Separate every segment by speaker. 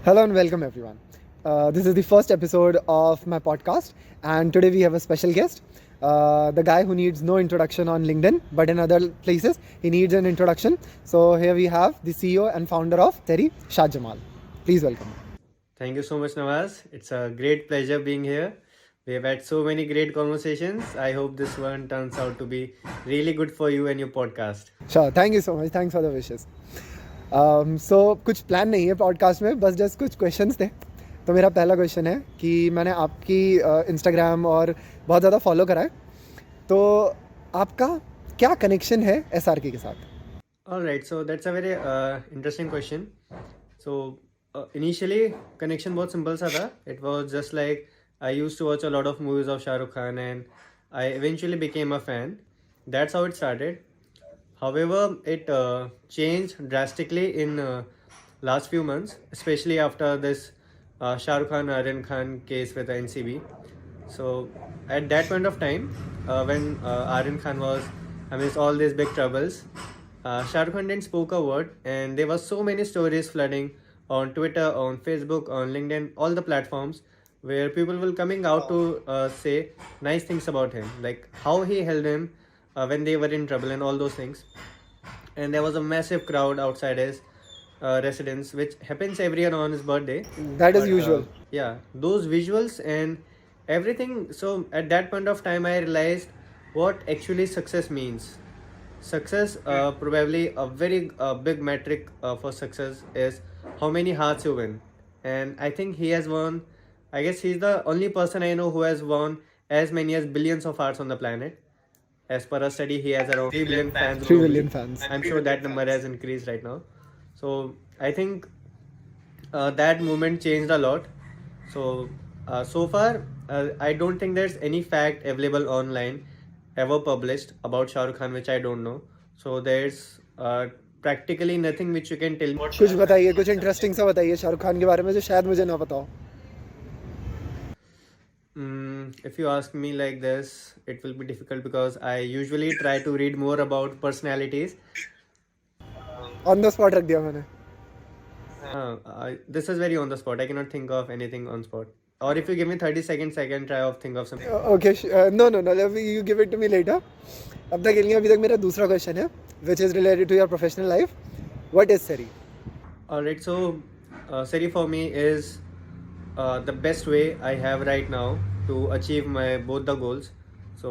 Speaker 1: Hello and welcome everyone. This is the first episode of my podcast, and today we have a special guest. The guy who needs no introduction on LinkedIn, but in other places he needs an introduction. So here we have the CEO and founder of Serri, Saad Jamal. Please welcome.
Speaker 2: Thank you so much, Nawaz. It's a great pleasure being here. We have had so many great conversations. I hope this one turns out to be really good for you and your podcast.
Speaker 1: Sure, thank you so much. Thanks for the wishes. So कुछ plan नहीं है podcast में, बस just कुछ questions थे. तो मेरा पहला क्वेश्चन है कि मैंने आपकी इंस्टाग्राम और बहुत ज़्यादा फॉलो करा है, तो आपका क्या कनेक्शन है SRK के साथ?
Speaker 2: Alright, so that's a very interesting question. So initially connection बहुत simple सा था. It was just like I used to watch a lot of movies of Shahrukh Khan and I eventually became a fan. That's how it started. However, it changed drastically in last few months, especially after this Shahrukh Khan Aeenak Khan case with the NCB. So at that point of time, when Aeenak Khan was amidst all these big troubles, Shahrukh Khan didn't spoke a word, and there were so many stories flooding on Twitter, on Facebook, on LinkedIn, all the platforms where people were coming out to say nice things about him, like how he held him when they were in trouble and all those things. And there was a massive crowd outside his residence, which happens every year on his birthday.
Speaker 1: That is usual.
Speaker 2: Yeah, those visuals and everything. So at that point of time, I realized what actually success means. Success, probably a very big metric for success is how many hearts you win. And I think he has won. I guess he's the only person I know who has won as many as billions of hearts on the planet. As per a study, he has around 3 billion fans.
Speaker 1: 3 billion fans.
Speaker 2: I'm sure that number has increased right now. So I think that movement changed a lot. So so far, I don't think there's any fact available online ever published about Shahrukh Khan which I don't know. So there's practically nothing which you can tell me.
Speaker 1: कुछ बताइए, कुछ interesting सा बताइए शाहरुख खान के बारे में जो शायद मुझे ना पता हो.
Speaker 2: If you ask me like this, it will be difficult because I usually try to read more about personalities.
Speaker 1: On the spot रख दिया मैंने.
Speaker 2: This is very on the spot. I cannot think of anything on spot. Or if you give me 30 seconds, I can try to think of something.
Speaker 1: Okay, no, you give it to me later. अब तक के लिए अभी तक मेरा दूसरा question है, which is related to your professional life. What is Serri?
Speaker 2: Alright, so Serri for me is the best way I have right now to achieve my both the goals. So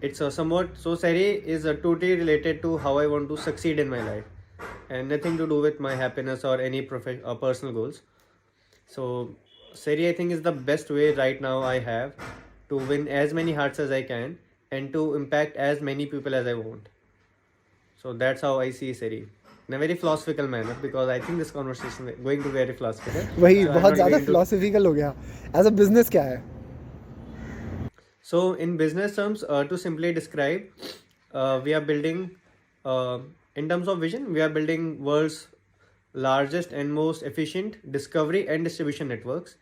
Speaker 2: it's somewhat, so Serri is totally related to how I want to succeed in my life and nothing to do with my happiness or any personal goals. So Serri I think is the best way right now I have to win as many hearts as I can and to impact as many people as I want. So that's how I see Serri in a very philosophical manner, because I think this conversation is going to be very philosophical.
Speaker 1: वही बहुत ज़्यादा philosophical हो गया. As a business क्या है?
Speaker 2: So in business terms, to simply describe, we are building, in terms of vision, we are building world's largest and most efficient discovery and distribution networks.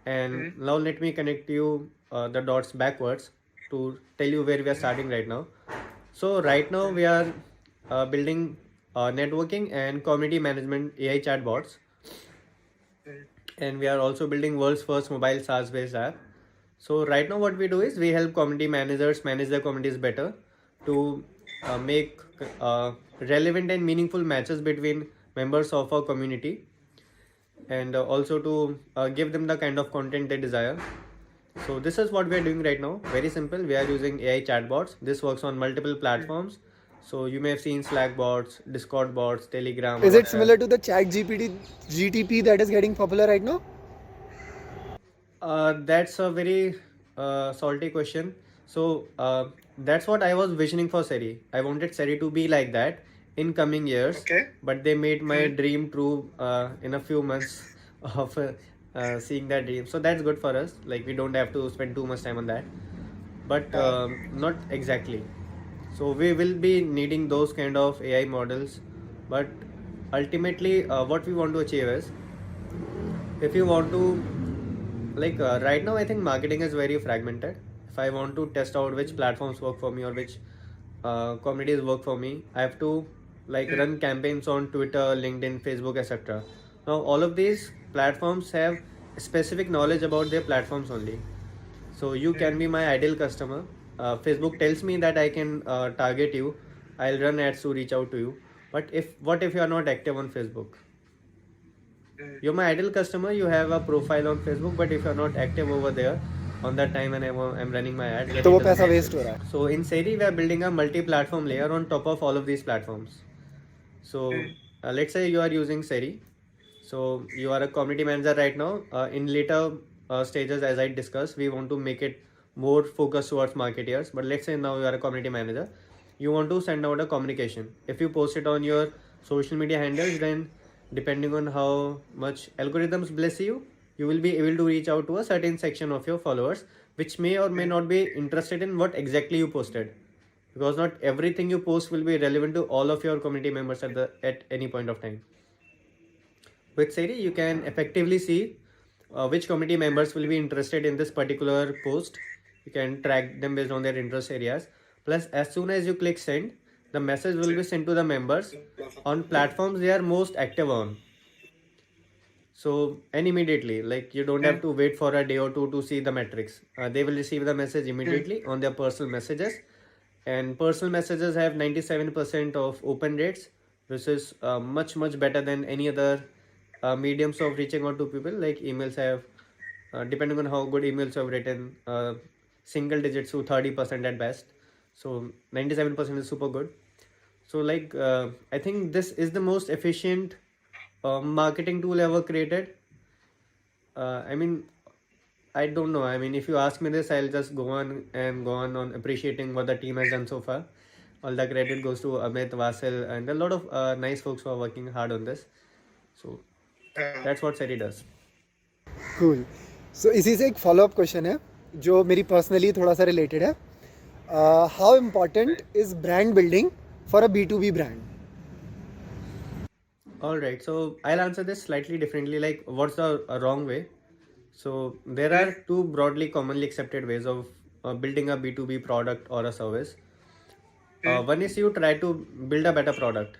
Speaker 2: And now let me connect you the dots backwards to tell you where we are starting right now. So right now we are building networking and community management AI chatbots. And we are also building world's first mobile SaaS-based app. So right now what we do is we help community managers manage their communities better to make relevant and meaningful matches between members of our community, and also to give them the kind of content they desire. So this is what we are doing right now. Very simple. We are using AI chatbots. This works on multiple platforms. So you may have seen Slack bots, Discord bots, Telegram.
Speaker 1: Is it similar to the GTP that is getting popular right now?
Speaker 2: That's a very salty question. So that's what I was visioning for Serri. I wanted Serri to be like that in coming years.
Speaker 1: Okay.
Speaker 2: But they made my dream true in a few months of seeing that dream. So that's good for us. Like we don't have to spend too much time on that. But not exactly. So we will be needing those kind of AI models. But ultimately what we want to achieve is, if you want to, like right now I think marketing is very fragmented. If I want to test out which platforms work for me or which communities work for me, I have to like run campaigns on Twitter, LinkedIn, Facebook, etc. Now all of these platforms have specific knowledge about their platforms only. So you can be my ideal customer. Facebook tells me that I can target you. I'll run ads to reach out to you. But if what if you are not active on Facebook? You're my ideal customer. You have a profile on Facebook, but if you're not active over there on that time when I'm running my ads, then
Speaker 1: तो
Speaker 2: it
Speaker 1: वो
Speaker 2: doesn't
Speaker 1: पैसा
Speaker 2: make
Speaker 1: waste हो
Speaker 2: sense.
Speaker 1: रहा है.
Speaker 2: So in Serri, we are building a multi-platform layer on top of all of these platforms. So let's say you are using Serri. So you are a community manager right now. In later stages, as I discussed, we want to make it more focused towards marketeers. But let's say now you are a community manager. You want to send out a communication. If you post it on your social media handles, then depending on how much algorithms bless you, you will be able to reach out to a certain section of your followers, which may or may not be interested in what exactly you posted, because not everything you post will be relevant to all of your community members at any point of time. With Serri, you can effectively see which community members will be interested in this particular post. You can track them based on their interest areas. Plus, as soon as you click send, the message will be sent to the members on platforms they are most active on. So, and immediately, like you don't have to wait for a day or two to see the metrics. They will receive the message immediately on their personal messages. And personal messages have 97% of open rates, which is much better than any other mediums of reaching out to people. Like emails have, depending on how good emails you have written, single digits to 30% at best. So 97% is super good. So like I think this is the most efficient marketing tool ever created. I mean, I don't know. I mean, if you ask me this, I'll just go on appreciating what the team has done so far. All the credit goes to Amit, Vasil, and a lot of nice folks who are working hard on this. So that's what Serri does.
Speaker 1: Cool. So इसी से एक follow up question है जो मेरी personally थोड़ा सा related है. How important is brand building for a B2B brand?
Speaker 2: All right, so I'll answer this slightly differently. Like, what's the wrong way? So there are two broadly commonly accepted ways of building a B2B product or a service. One is you try to build a better product,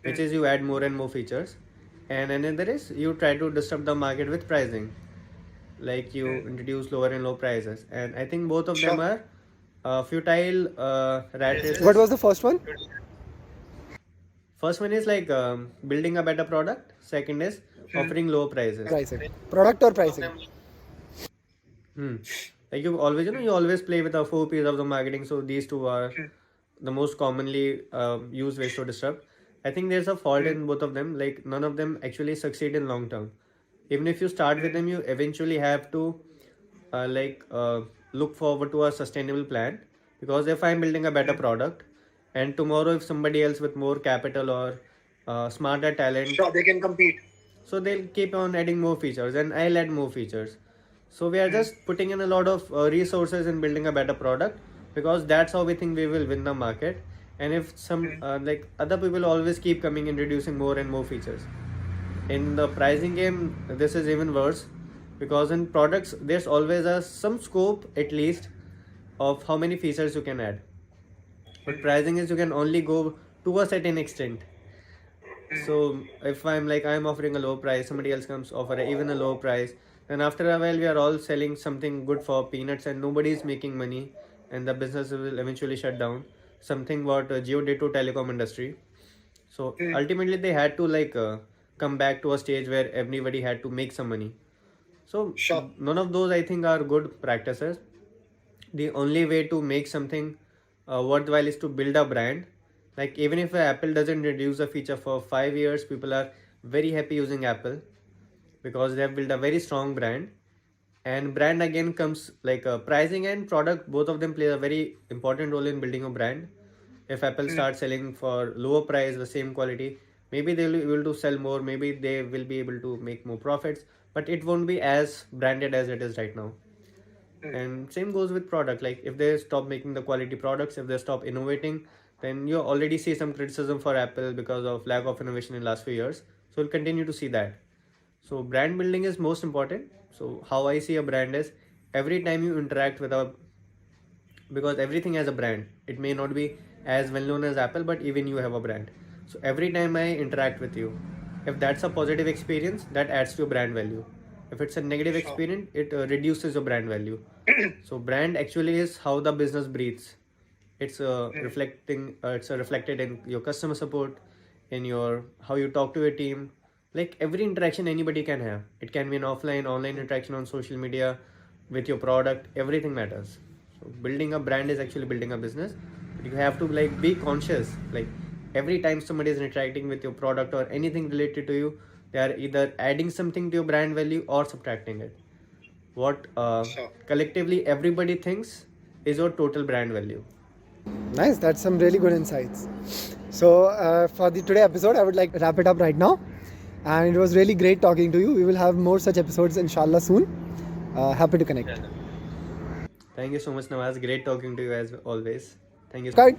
Speaker 2: which is you add more and more features, and another is you try to disrupt the market with pricing, like you introduce lower and low prices. And I think both of them are futile rat races.
Speaker 1: What was the first one?
Speaker 2: First one is like building a better product. Second is offering low prices.
Speaker 1: Pricing. Product or pricing?
Speaker 2: Like you always play with the 4 P's of the marketing. So these two are the most commonly used ways to disrupt. I think there's a fault in both of them. Like none of them actually succeed in long term. Even if you start with them, you eventually have to look forward to a sustainable plan. Because if I'm building a better product, and tomorrow if somebody else with more capital or smarter talent,
Speaker 1: They can compete.
Speaker 2: so they'll keep on adding more features and I'll add more features. So we are just putting in a lot of resources in building a better product, because that's how we think we will win the market. And if some like other people always keep coming, introducing more and more features. In the pricing game, this is even worse, because in products there's always some scope at least of how many features you can add. But pricing is you can only go to a certain extent. So if I'm offering a low price, somebody else comes offer even a low price, then after a while we are all selling something good for peanuts and nobody is making money, and the business will eventually shut down. Something what Jio did to telecom industry. So ultimately they had to come back to a stage where everybody had to make some money. So none of those I think are good practices. The only way to make something worthwhile is to build a brand. Like even if Apple doesn't introduce a feature for 5 years, people are very happy using Apple because they have built a very strong brand. And brand again comes like pricing and product, both of them play a very important role in building a brand. If Apple starts selling for lower price the same quality, maybe they will be able to sell more, maybe they will be able to make more profits, but it won't be as branded as it is right now. And same goes with product. Like if they stop making the quality products, if they stop innovating, then you already see some criticism for Apple because of lack of innovation in last few years. So we'll continue to see that. So brand building is most important. So how I see a brand is every time you interact with because everything has a brand. It may not be as well known as Apple, but even you have a brand. So every time I interact with you, If that's a positive experience, that adds to your brand value. If it's a negative experience, it reduces your brand value. So brand actually is how the business breathes. It's reflected in your customer support, in your how you talk to your team. Like every interaction anybody can have. It can be an offline, online interaction on social media, with your product. Everything matters. So building a brand is actually building a business. But you have to like be conscious. Like every time somebody is interacting with your product or anything related to you, they are either adding something to your brand value or subtracting it. What collectively everybody thinks is your total brand value.
Speaker 1: Nice, that's some really good insights. So for the today episode, I would like to wrap it up right now. And it was really great talking to you. We will have more such episodes inshallah soon. Happy to connect.
Speaker 2: Thank you so much, Nawaz. Great talking to you as always. Thank you.
Speaker 1: Cut.